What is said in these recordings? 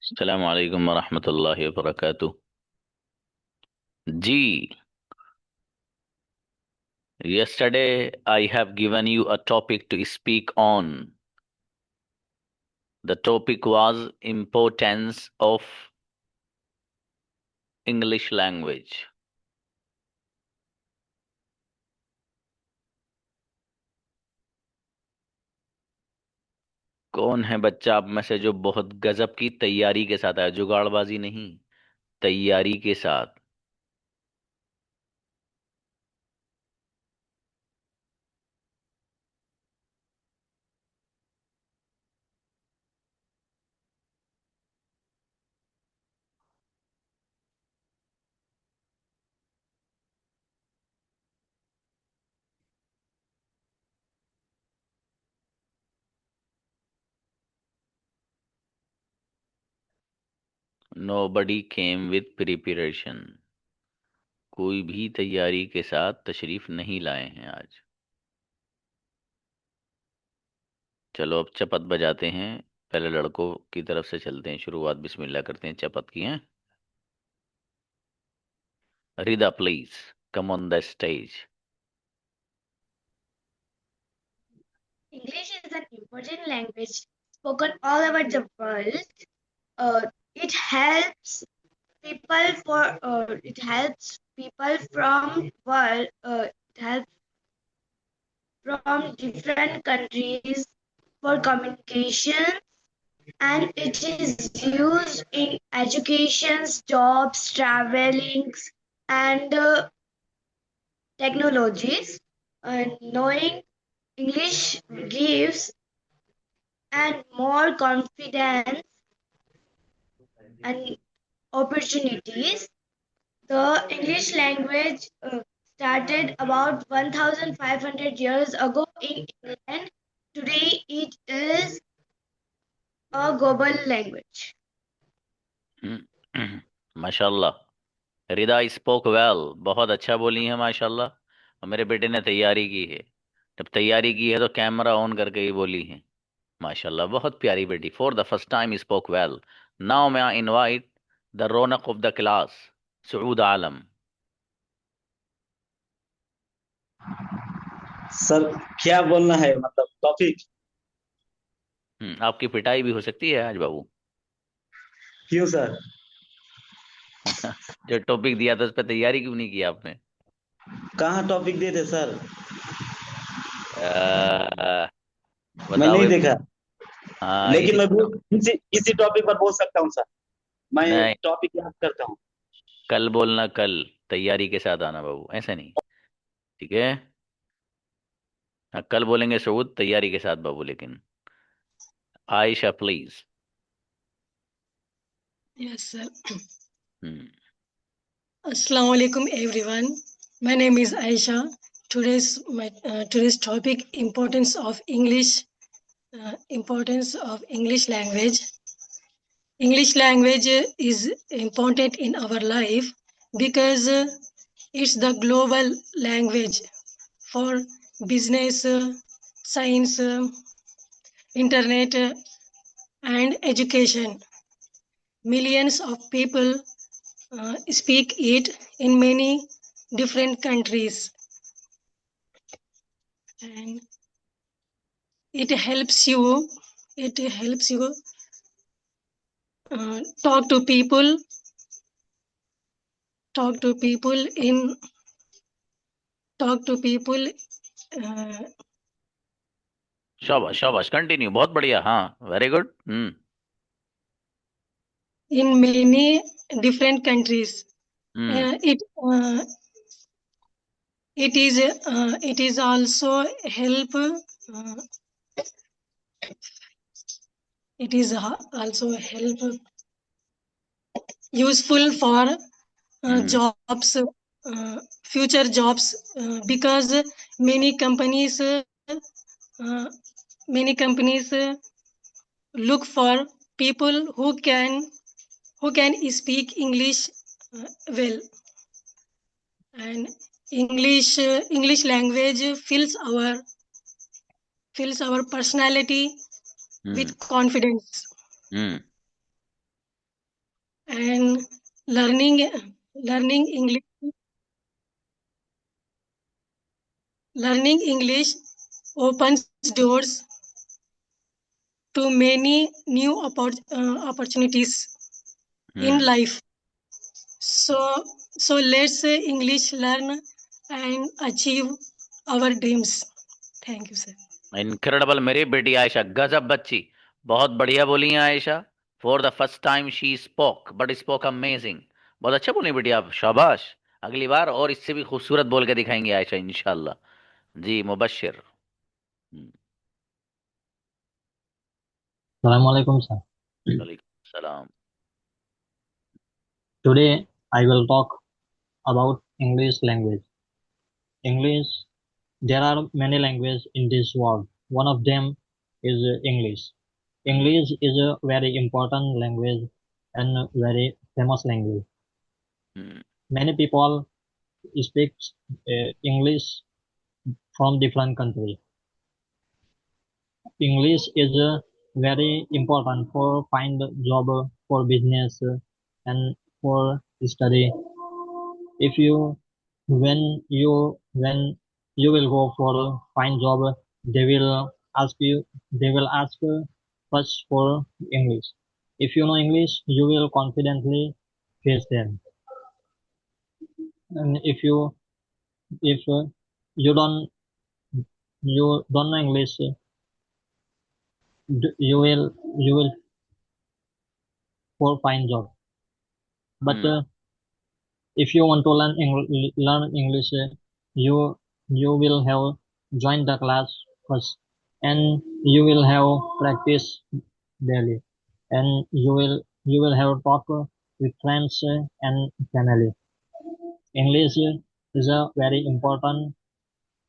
अस्सलाम वालेकुम वरहमतुल्लाहि वबरकातुह। जी, yesterday I have given you a topic to speak on. The topic was importance of English language. कौन है बच्चा आप में से जो बहुत गजब की तैयारी के साथ आया, जुगाड़बाजी नहीं, तैयारी के साथ? Nobody came with preparation. कोई भी तैयारी के साथ तशरीफ नहीं लाए हैं आज। चलो अब चपत बजाते हैं। पहले लड़कों की तरफ से चलते हैं, शुरुआत बिस्मिल्लाह करते हैं चपत की है। Rida please come on the stage. English is an important language spoken all over the world. It helps people from world. It helps from different countries for communication, and it is used in educations, jobs, travelings, and technologies. And knowing English gives and more confidence and opportunities. The English language started about 1500 years ago in England. Today it is a global language. माशाल्लाह, रिदा spoke well, बहुत अच्छा बोली है माशाल्लाह। और मेरे बेटे ने तैयारी की है। जब तैयारी की है तो कैमरा ऑन करके ही बोली है। माशाल्लाह, बहुत प्यारी बेटी, for the first time spoke well. Now मैं इनवाइट द रौनक of the class, Saud Alam. Sir क्या बोलना है, मतलब टॉपिक? आपकी पिटाई भी हो सकती है आज बाबू। क्यों सर? जो टॉपिक दिया था उस पर तैयारी क्यों नहीं की आपने? कहाँ टॉपिक दे थे सर? अ, मैं बताओ नहीं भाई। देखा। हाँ, लेकिन इसी मैं इसी टॉपिक पर बोल सकता हूँ सर। मैं नहीं, टॉपिक याद करता हूँ। कल बोलना, कल तैयारी के साथ आना बाबू, ऐसा नहीं। ठीक है। हाँ, कल बोलेंगे सऊद तैयारी के साथ बाबू, लेकिन Ayesha please. Yes, sir. Hmm. Assalamu alaikum, everyone. My name is Aisha. Today's topic: importance of English language. English language is important in our life because it's the global language for business, science, internet, and education. Millions of people speak it in many different countries, and it helps you uh, talk to people talk to people in talk to people uh, शाबाश शाबाश, continue, बहुत बढ़िया, हाँ, very good. in many different countries. Hmm. uh, it uh, it is also help it is also help useful for jobs, future jobs, because many companies uh, many companies look for people who can speak English well, and English language fills our personality hmm. with confidence. Hmm. and learning English. Learning English opens doors to many new opportunities in hmm life. So, so let's English learn and achieve our dreams. Thank you, sir. Incredible मेरी बेटी आयशा, गजब बच्ची, बहुत बढ़िया बोली है Ayesha. For the first time she spoke but spoke amazing. बहुत अच्छा बोली बेटी आप, शाबाश। अगली बार और इससे भी खूबसूरत बोल के दिखाएंगे आयशा, इंशाल्लाह। जी मुबश्शिर। हम्म, Assalamualaikum, sir. वालेकुम सलाम। Today I will talk about English language. English, there are many languages in this world. One of them is English. English is a very important language and a very famous language. Hmm Many people speak English from different countries. English is very important for find job, for business, and for study. If you when you will go for a find job, they will ask first for English. If you know English, you will confidently face them. And if you don't know English, you will for find job. But hmm if you want to learn English, you will have join the class first, and you will have practice daily, and you will have talk with friends and family. English is a very important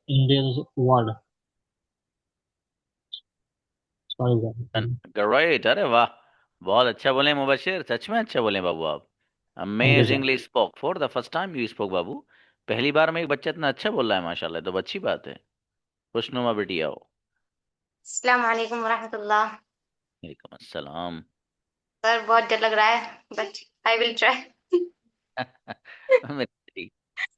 in this world. Sorry, sir. Great, अरे वाह, बहुत अच्छा बोले मुबश्शिर, सच में अच्छा बोले बाबू आप। Thank you, sir. Amazingly spoke, for the first time you spoke बाबू। पहली बार में एक बच्चा इतना अच्छा बोल रहा है, माशाल्लाह, तो अच्छी बात है। खुशनुमा बेटी आओ। अस्सलाम वालेकुम वरहमतुल्लाह। वालेकुम अस्सलाम। सर बहुत डर लग रहा है बट आई विल ट्राई। मेरी बेटी,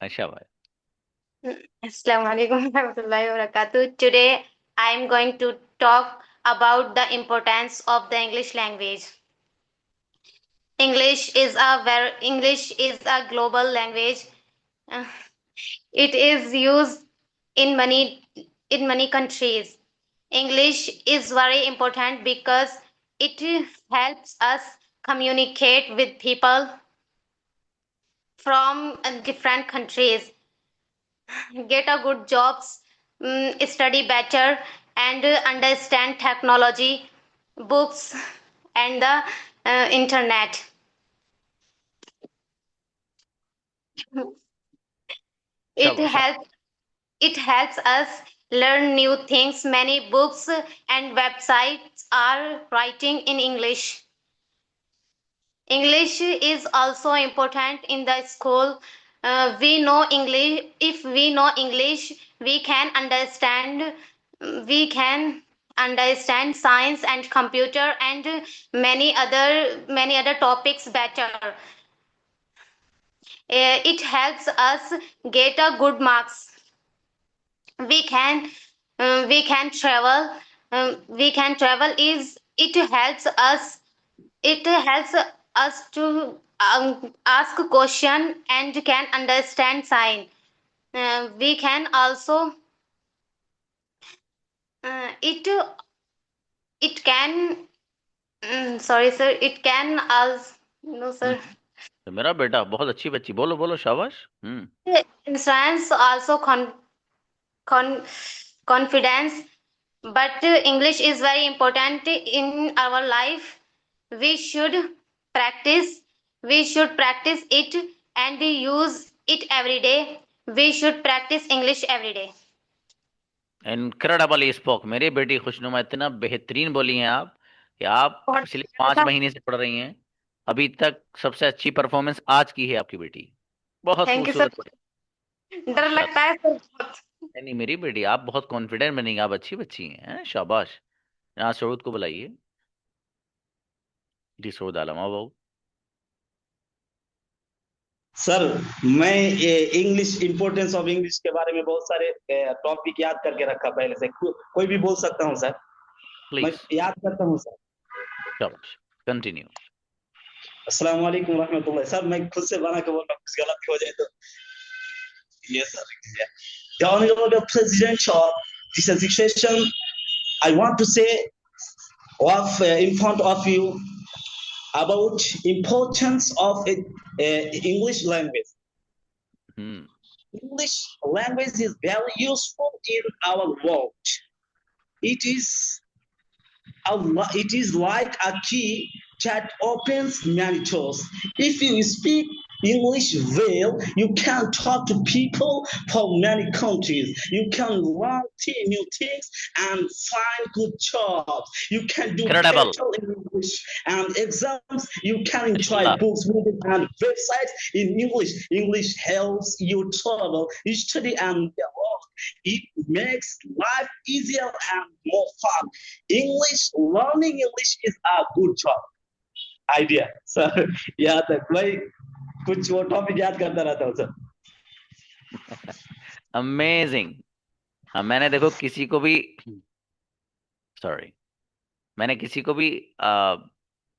अच्छा भाई। अस्सलाम वालेकुम वरहमतुल्लाहि वबरकातुह। Today I am going to talk about the importance of the English language. English is a global language. Uh, It is used in many countries. English is very important because it helps us communicate with people from different countries, get a good jobs, study better, and understand technology, books, and the internet. It शाबाश। helps it helps us learn new things. Many books and websites are writing in English. English is also important in the school. We know English. If we know English, we can understand. We can understand science and computer and many other topics better. It helps us get a good marks. We can we can travel. We can travel. Is it helps us it helps us to ask question and can understand sign. We can also it can sorry sir, it can also no sir. तो मेरा बेटा बहुत अच्छी बच्ची, बोलो बोलो, शाबाश। Insurance also con, confidence, but English is very important in our life. We should practice. We should practice it and use it every day. We should practice English every day. Incredible spoke मेरी बेटी, खुशनुमा, इतना बेहतरीन बोली हैं आप कि आप बहुत पिछले 5 महीने से पढ़ रही हैं। अभी तक सबसे अच्छी परफॉर्मेंस आज की है आपकी बेटी। बहुत थैंक यू सर। खूबसूरत बोली, डर लगता माशाल्लाह। है सर बहुत। नहीं मेरी बेटी, आप बहुत कॉन्फिडेंट बनेंगे, आप अच्छी बच्ची हैं, शाबाश। यहाँ सऊद को बुलाइए। जी सऊद आलम आओ बाबू। सर मैं इंग्लिश इंपोर्टेंस ऑफ इंग्लिश के बारे में बहुत सारे टॉपिक याद करके रखा पहले से। कोई भी बोल सकता हूँ सर, मैं प्लीज याद करता हूँ सर। चलो कंटिन्यू। अस्सलाम वालेकुम रहमतुल्लाह। सर मैं खुद से बना के बोल रहा हूँ, कुछ गलत हो जाए तो ये sir. The honorable president of this association, I want to say in front of you about importance of English language. Hmm English language is very useful in our world. It is it is like a key that opens many doors. If you speak English well, you can talk to people from many countries. You can learn new things and find good jobs. You can do Incredible. better in English and exams. You can enjoy Mashallah. books, movies, and websites in English. English helps you travel, study, and work. It makes life easier and more fun. Learning English is a good job idea. Sir यहाँ तक मैं कुछ वो topic याद करता रहता हूँ sir. Amazing. हाँ मैंने देखो किसी को भी सॉरी मैंने किसी को भी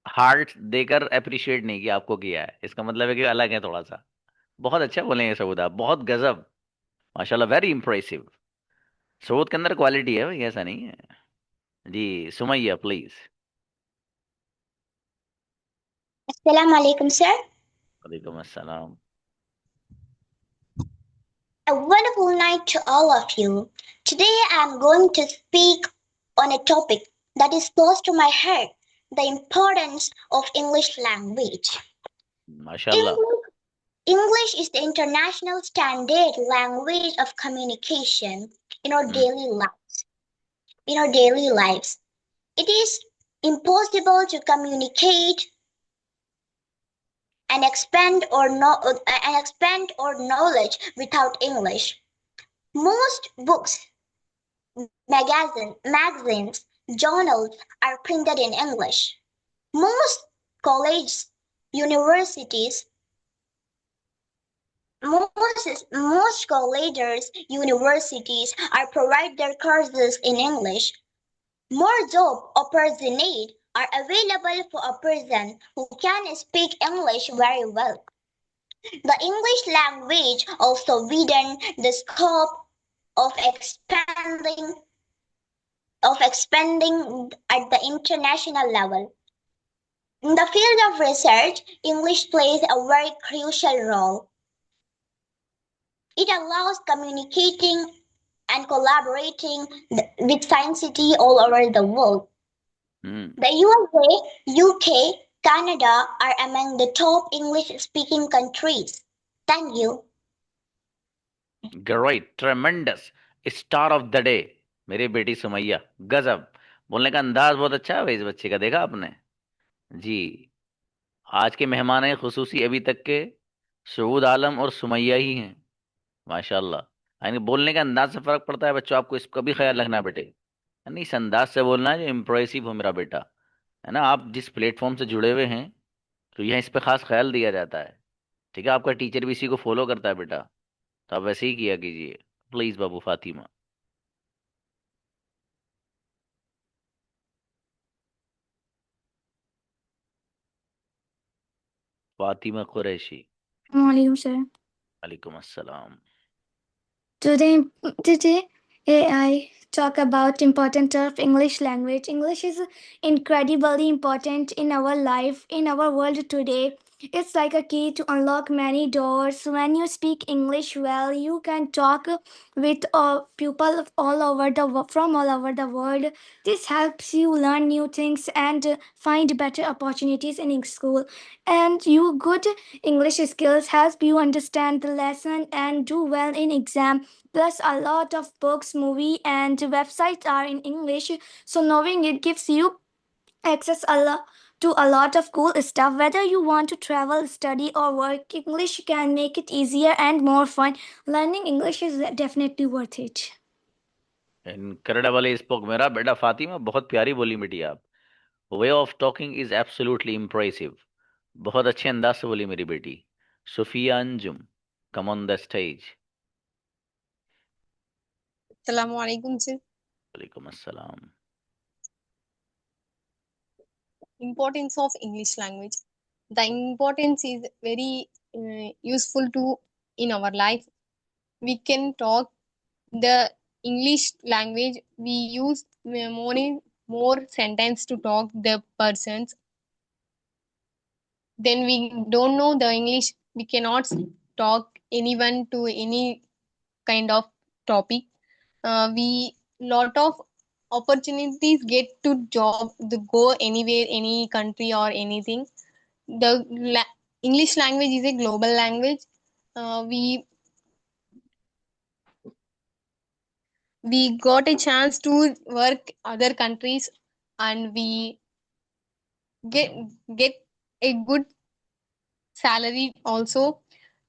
हार्ट देकर अप्रिशिएट नहीं किया, आपको किया है। इसका मतलब है कि अलग है थोड़ा सा। बहुत अच्छा बोलेंगे सऊद आप, बहुत गजब, माशाल्लाह, वेरी इंप्रेसिव। सऊद के अंदर क्वालिटी है भाई, ऐसा नहीं है। जी Sumaiya please. Assalamu alaikum, sir. वालेकुम अस्सलाम। A wonderful night to all of you. Today I'm going to speak on a topic that is close to my heart, the importance of English language. माशाल्लाह। English is the international standard language of communication in our daily lives. It is impossible to communicate and expand our knowledge without English. Most books, magazines, journals are printed in English. Most colleges, universities, most colleges, universities are provide their courses in English. More job opportunities are available for a person who can speak English very well. The English language also widens the scope of expanding at the international level. In the field of research, English plays a very crucial role. It allows communicating and collaborating with scientists all over the world. The USA, UK, Canada are among the top English-speaking countries. Thank you. Great, ट्रेमेंडस, star of the day मेरी बेटी सुमैया। गजब, बोलने का अंदाज बहुत अच्छा है भाई इस बच्चे का, देखा आपने जी। आज के मेहमान हैं खुसूसी अभी तक के सऊद आलम और सुमैया ही हैं, माशाल्लाह। यानी बोलने का अंदाज से फर्क पड़ता है बच्चों, आपको इसका भी ख्याल रखना है बेटे। यानी इस अंदाज से बोलना है जो इम्प्रेसिव हो मेरा बेटा, है ना। आप जिस प्लेटफॉर्म से जुड़े हुए हैं तो यहाँ इस पे खास ख्याल दिया जाता है, ठीक है। आपका टीचर भी इसी को फॉलो करता है बेटा, तो आप वैसे ही किया कीजिए please Babu. Fatima. Fatima Qureshi. Assalamualaikum, sir. वालेकुम अस्सलाम। Today I talk about importance of English language. English is incredibly important in our life, in our world today. It's like a key to unlock many doors. When you speak English well, you can talk with people from all over the world. This helps you learn new things and find better opportunities in school. And you good English skills help you understand the lesson and do well in exam. Plus, a lot of books, movie, and websites are in English, so knowing it gives you access to a lot of cool stuff. Whether you want to travel, study, or work, English can make it easier and more fun. Learning English is definitely worth it. Incredibly spoke मेरा बेटा। फातिमा बहुत प्यारी बोली बेटी आप। Way of talking is absolutely impressive. बहुत अच्छे अंदाज से बोली मेरी बेटी। Sufia Anjum, come on the stage. Assalamu alaikum, sir. Walaikum assalam. Importance of English language. The importance is very useful to in our life. We can talk the English language. We use more sentence to talk the persons. Then we don't know the English. We cannot talk anyone to any kind of topic. We lot of opportunities get to job to go anywhere, any country or anything. The English language is a global language. We got a chance to work other countries, and we get a good salary also.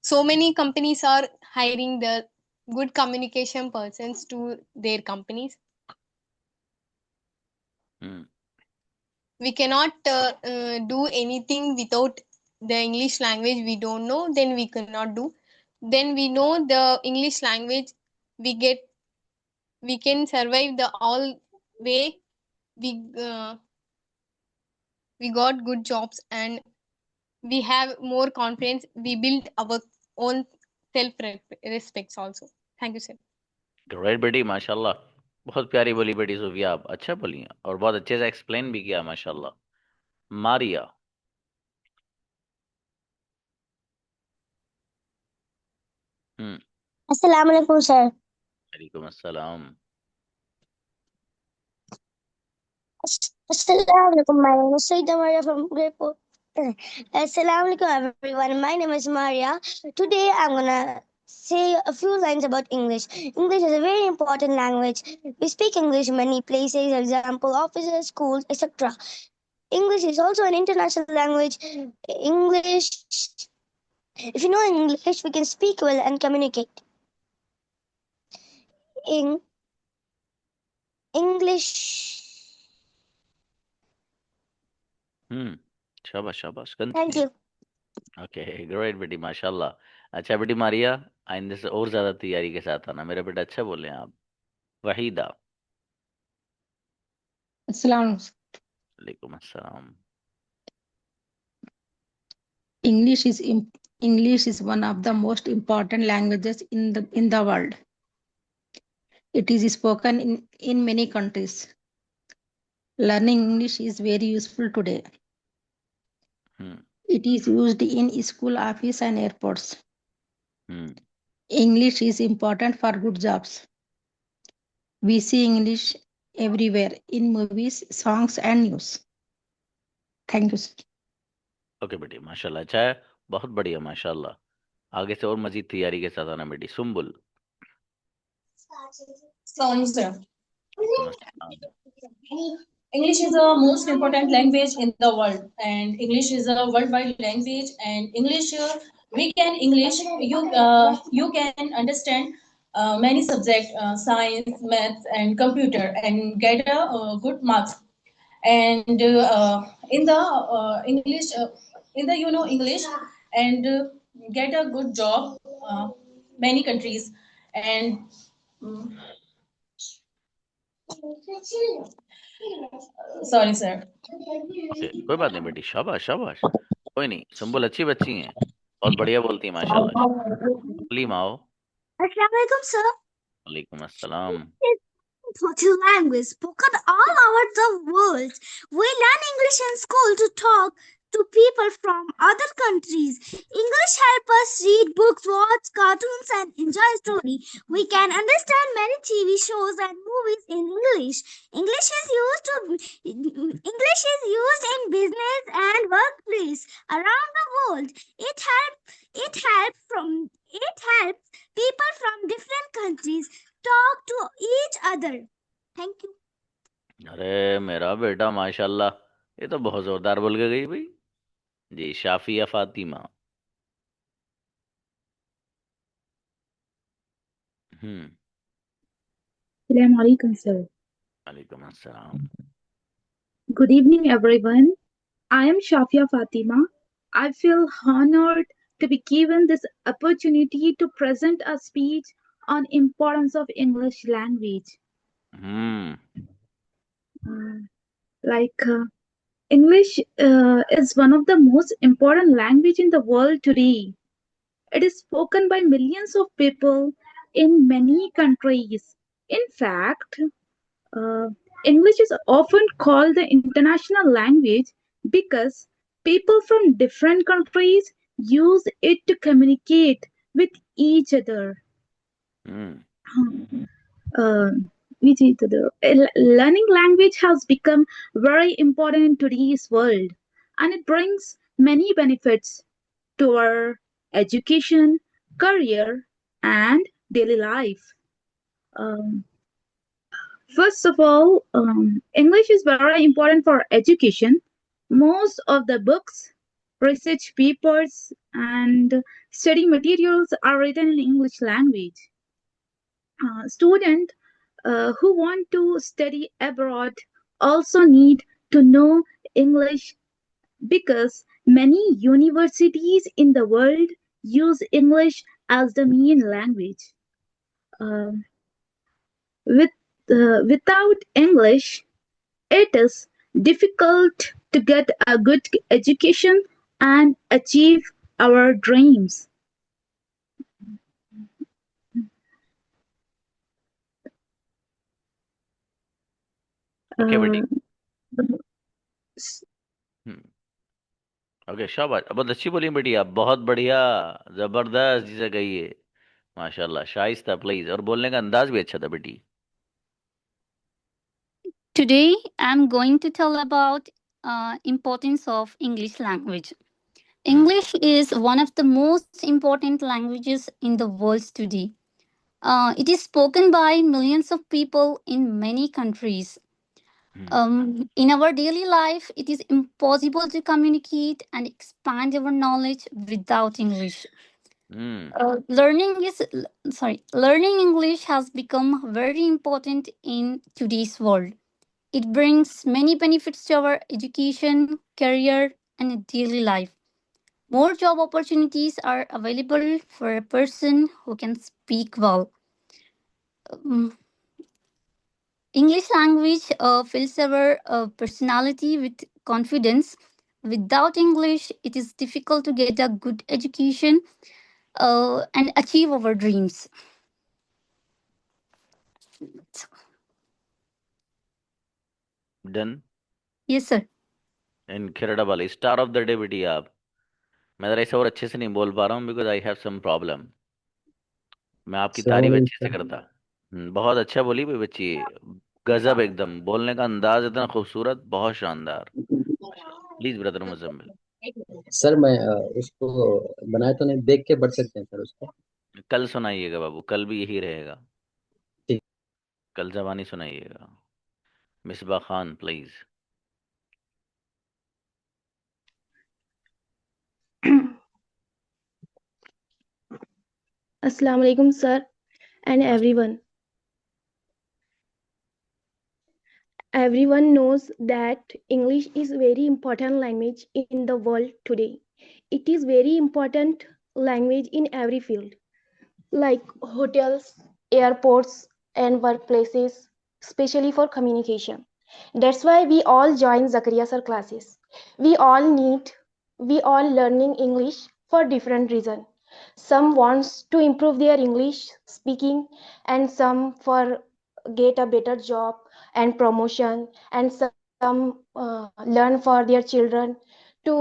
So many companies are hiring the good communication persons to their companies. We cannot do anything without the English language. We don't know, then we cannot do. Then we know the English language, we can survive the all way. We got good jobs, and we have more confidence. We build our own self respects also. Thank you, sir. Great बेटी माशाल्लाह, बहुत प्यारी बोली बेटी सुफिया, आप अच्छा बोली हैं और बहुत अच्छे से एक्सप्लेन भी किया माशाल्लाह. मारिया. Assalamu alaikum, sir. वालेकुम अस्सलाम. Assalamu alaikum. My name is Saida Maria from grade 4. Assalamu alaikum, everyone. My name is Maria. Today I'm gonna say a few lines about English. English is a very important language. We speak English in many places, example, offices, schools, etc. English is also an international language. English, if you know English, we can speak well and communicate. In English. शाबाश शाबाश. Thank you. Okay great बेटी माशाल्लाह. अच्छा बेटी मारिया, आइंदे से और ज्यादा तैयारी के साथ आना, मेरा बेटा अच्छा बोले आप. वहीदा. अस्सलाम. वालेकुम अस्सलाम. English is one of the most important languages in the world. It is spoken in many countries. Learning English is very useful today. It is used in school, office, and airports. English is important for good jobs. We see English everywhere in movies, songs, and news. Thank you, sir. Okay बेटी माशाल्लाह, अच्छा है, बहुत बढ़िया माशाल्लाह. आगे से और मजीद तैयारी के साथ आना बेटी. Sumbul. Sir. English is the most important language in the world, and English is a worldwide language. And English, you can understand many subjects, science, maths, and computer, and get a good marks. And in the English, English, and get a good job, many countries. And sorry, sir. Okay कोई बात नहीं बेटी, शाबाश शाबाश, कोई नहीं. सुम्बुल अच्छी बच्ची हैं, बहुत बढ़िया बोलती हैं माशाल्लाह. सलीम आओ. Assalamu alaikum, sir. वालेकुम अस्सलाम. Important language spoken all over the world. We learn English in school to talk to people from other countries. English helps us read books, watch cartoons, and enjoy stories. We can understand many TV shows and movies in English. English is used in business and workplace around the world. It helps people from different countries talk to each other. Thank you. अरे मेरा बेटा माशाल्लाह, ये तो बहुत जोरदार बोल के गई भाई जी. Shafia Fatima. Assalamu alaikum, sir. वालेकुम अस्सलाम. Good evening, everyone. I am Shafia Fatima. I feel honored to be given this opportunity to present a speech on importance of English language. Hmm English is one of the most important language in the world today. It is spoken by millions of people in many countries. In fact, uh, English is often called the international language because people from different countries use it to communicate with each other. Hmm Uh, Learning language has become very important in today's world, and it brings many benefits to our education, career, and daily life. Um, First of all, English is very important for education. Most of the books, research papers, and study materials are written in English language. Students who want to study abroad also need to know English because many universities in the world use English as the main language. Um, Without English, it is difficult to get a good education and achieve our dreams. Okay बेटी S- okay शाबाश बहुत अच्छी बोली बेटी आप बहुत बढ़िया जबरदस्त जिसे कहिए माशाल्लाह शाइस्ता प्लीज और बोलने का अंदाज भी अच्छा था बेटी Today, I'm going to tell about importance of English language. English is one of the most important languages in the world today. It is spoken by millions of people in many countries. In our daily life, it is impossible to communicate and expand our knowledge without English. Learning English has become very important in today's world. It brings many benefits to our education, career, and daily life. More job opportunities are available for a person who can speak well. Um, English language fills our personality with confidence. Without English, it is difficult to get a good education and achieve our dreams. Done Yes, sir. Incredible star of the day बेटी आप मैं जरा इसे और अच्छे से नहीं बोल पा रहा हूँ because I have some problem मैं आपकी तारीफ अच्छे से करता बहुत अच्छा बोली भाई बच्ची गजब एकदम बोलने का अंदाज इतना खूबसूरत बहुत शानदार प्लीज ब्रदर मुजम्मिल सर मैं उसको बनाया तो नहीं, देख के बढ़ सकते हैं सर उसको। कल सुनाइएगा बाबू कल भी यही रहेगा ठीक। कल जबानी सुनाइएगा Misbah Khan please Assalamu alaikum, sir, and everyone. Everyone knows that English is very important language in the world today. It is very important language in every field, like hotels, airports, and workplaces, especially for communication. That's why we all join Zakaria sir classes. We all learning English for different reasons. Some wants to improve their English speaking, and some for get a better job and promotion, and some learn for their children to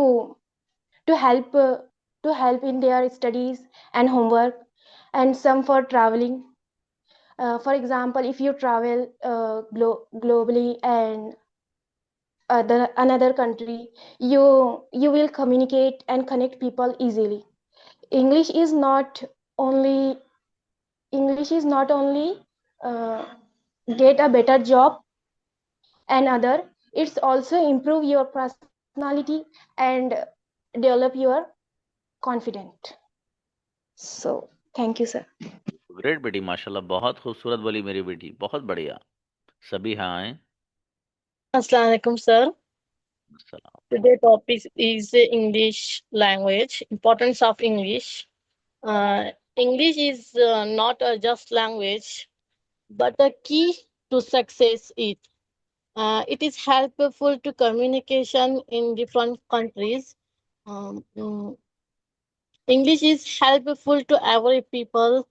to help uh, to help in their studies and homework, and some for traveling. For example, if you travel globally and another country, you will communicate and connect people easily. English is not only uh, get a better job and other, it's also improve your personality and develop your confidence. So thank you, sir. Great बेटी माशाल्लाह बहुत खूबसूरत बोली मेरी बेटी बहुत बढ़िया सभी हाँ हैं अस्सलाम वालेकुम सर अस्सलाम। Today topic is English language, importance of English. English is not a just language, but a key to success. It is helpful to communication in different countries. Mm, English is helpful to every people.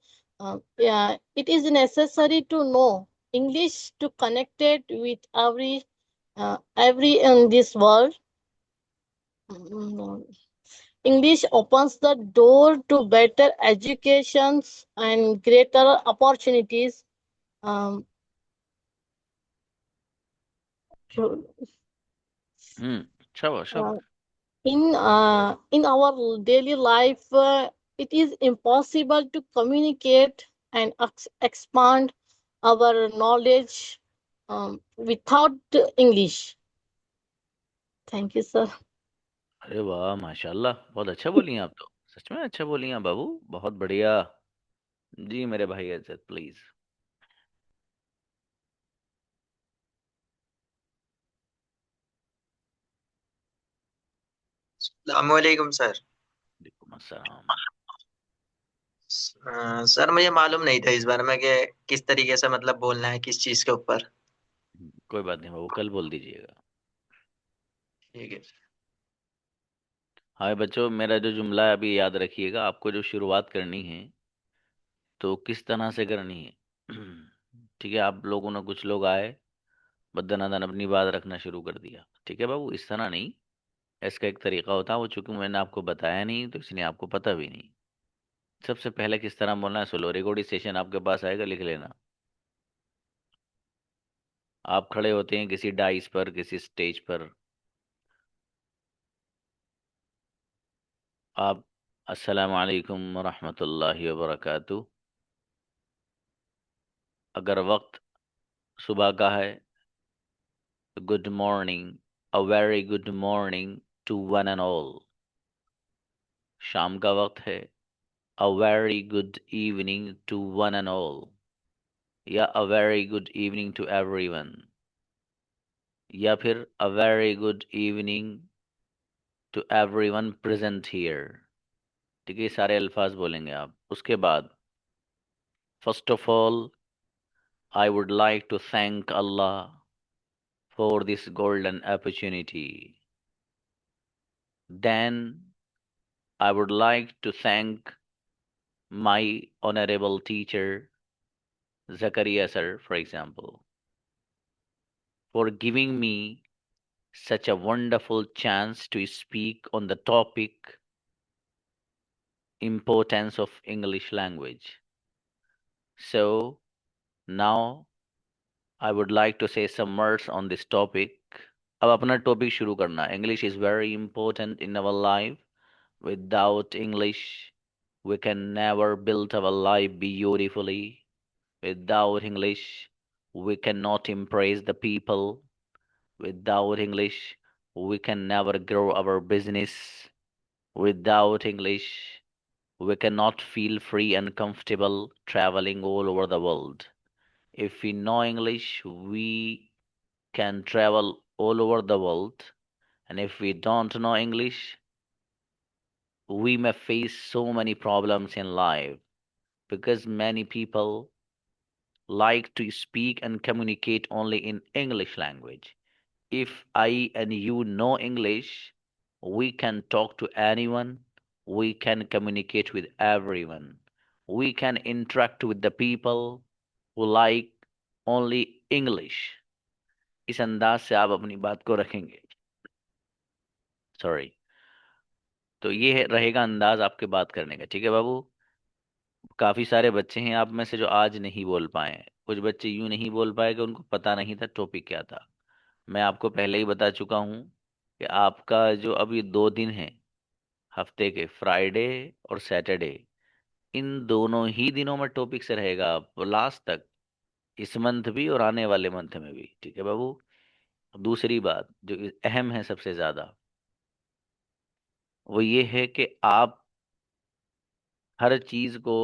Yeah, it is necessary to know English to connect it with every in this world. Mm, English opens the door to better educations and greater opportunities. Um, to- शाबाश uh, शाबाश। in our daily life, it is impossible to communicate and expand our knowledge without English. Thank you, sir. अरे वाह माशाल्लाह, बहुत अच्छा बोली हैं आप तो, सच में अच्छा बोली हैं बाबू, बहुत बढ़िया। जी मेरे भाई इज्जत प्लीज। अस्सलामुअलैकुम सर। वालेकुम अस्सलाम। सर मुझे मालूम नहीं था इस बारे में कि किस तरीके से मतलब बोलना है किस चीज के ऊपर। कोई बात नहीं बाबू, कल बोल दीजिएगा। ठीक है। हाँ बच्चों, मेरा जो जुमला है अभी याद रखिएगा, आपको जो शुरुआत करनी है तो किस तरह से करनी है। ठीक है, आप लोगों ने, कुछ लोग आए बदनादान अपनी बात रखना शुरू कर दिया। ठीक है बाबू, इस तरह नहीं, इसका एक तरीका होता है, वो चूंकि मैंने आपको बताया नहीं तो इसलिए आपको पता भी नहीं। सबसे पहले किस तरह बोलना है, सुनो, रिकॉर्डिंग स्टेशन आपके पास आएगा, लिख लेना। आप खड़े होते हैं किसी डाइस पर, किसी स्टेज पर, आप अस्सलाम वालेकुम रहमतुल्लाहि व बरकातहू। अगर वक्त सुबह का है, good morning, a very good morning to one and all. शाम का वक्त है, a very good evening to one and all, या a very good evening to everyone, या फिर a very good evening to everyone present here. ठीक है, ये सारे अल्फाज बोलेंगे आप। उसके बाद first of all I would like to thank Allah for this golden opportunity. Then I would like to thank my honorable teacher, Zakaria sir, for example, for giving me such a wonderful chance to speak on the topic importance of English language. So now I would like to say some words on this topic. अब अपना topic शुरू करना। English is very important in our life. Without English, we can never build our life beautifully. Without English, we cannot impress the people. Without English, we can never grow our business. Without English, we cannot feel free and comfortable traveling all over the world. If we know English, we can travel all over the world. And if we don't know English, we may face so many problems in life, because many people like to speak and communicate only in English language. If I and you know English, we can talk to anyone, we can communicate with everyone, we can interact with the people who like only English. इस अंदाज से आप अपनी बात को रखेंगे। Sorry, तो ये रहेगा अंदाज आपके बात करने का। ठीक है बाबू, काफी सारे बच्चे हैं आप में से जो आज नहीं बोल पाए। कुछ बच्चे यूं नहीं बोल पाए कि उनको पता नहीं था टॉपिक क्या था। मैं आपको पहले ही बता चुका हूं कि आपका जो अभी 2 दिन है हफ्ते के, फ्राइडे और सैटरडे, इन दोनों ही दिनों में टॉपिक से रहेगा आप लास्ट तक, इस मंथ भी और आने वाले मंथ में भी। ठीक है बाबू। दूसरी बात जो अहम है सबसे ज्यादा, वो ये है कि आप हर चीज को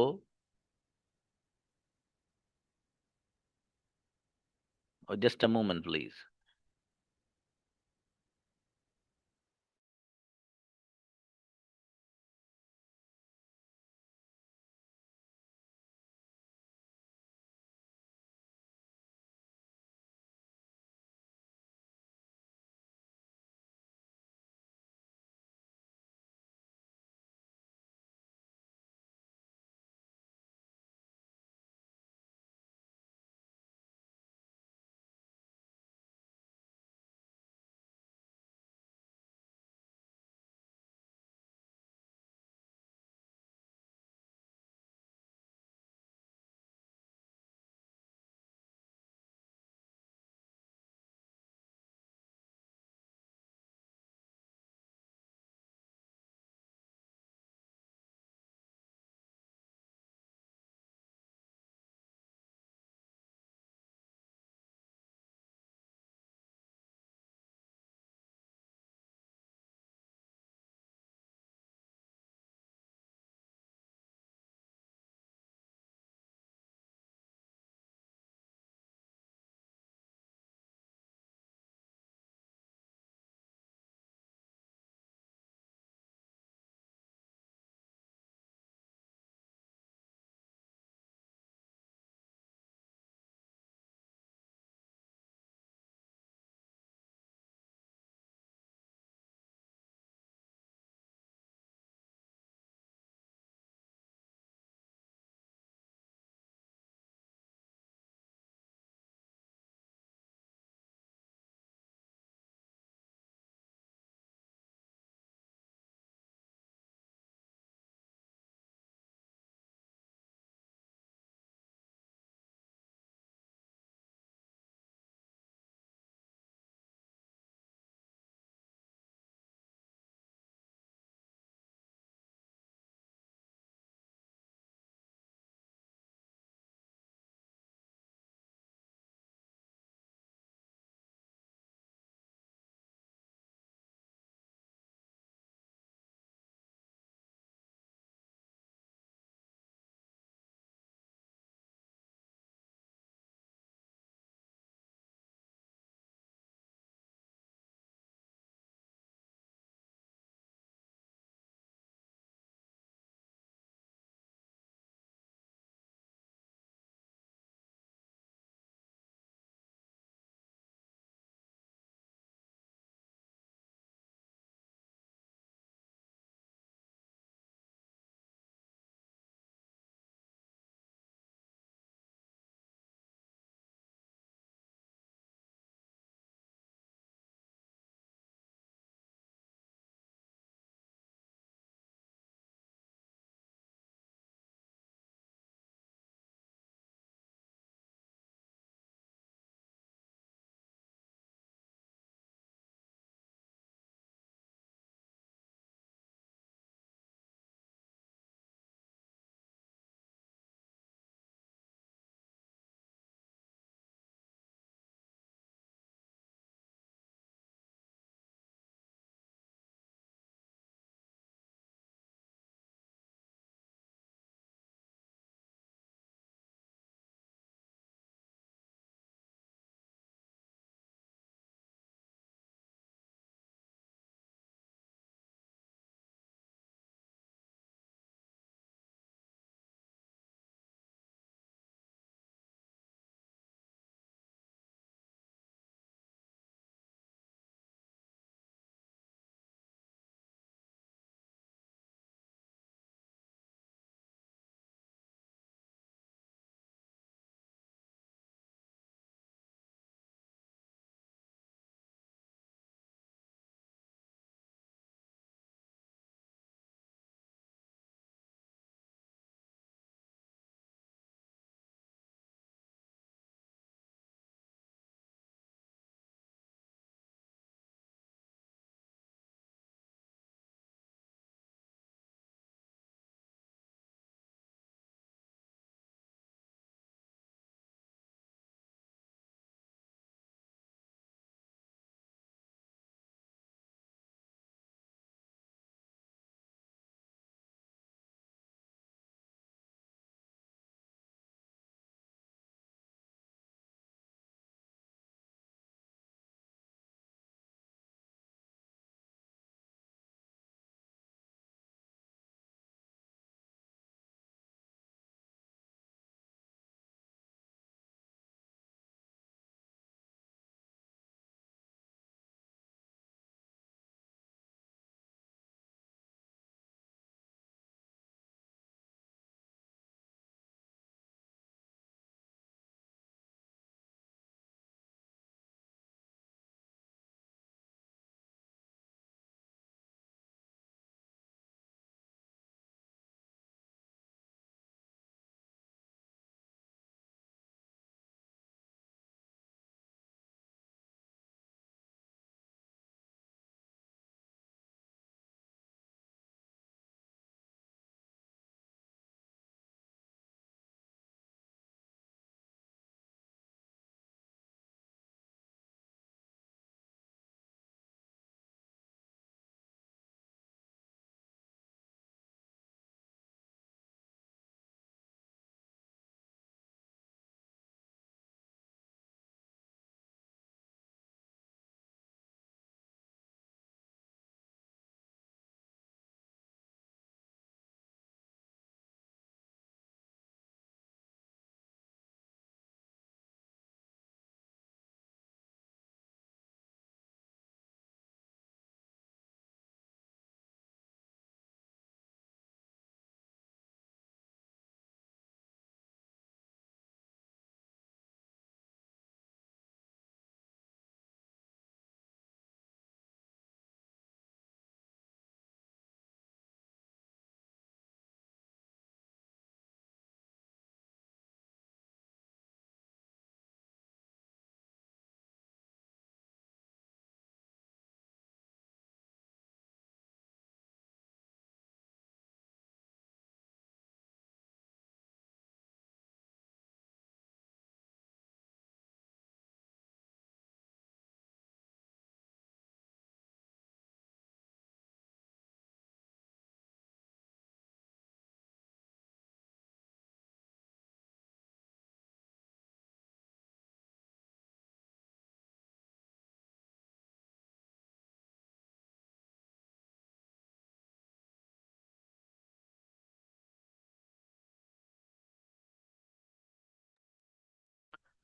जस्ट अ मोमेंट प्लीज।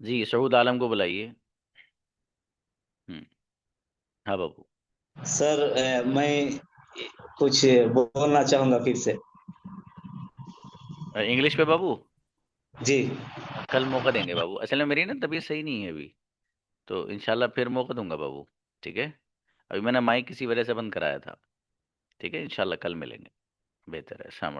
जी, सऊद आलम को बुलाइए। हाँ बाबू। सर मैं कुछ बोलना चाहूंगा फिर से। इंग्लिश पे बाबू? जी। कल मौका देंगे बाबू, असल में मेरी ना तबीयत सही नहीं है अभी, तो इंशाल्लाह फिर मौका दूंगा बाबू। ठीक है, अभी मैंने माइक किसी वजह से बंद कराया था। ठीक है, इंशाल्लाह कल मिलेंगे। बेहतर है।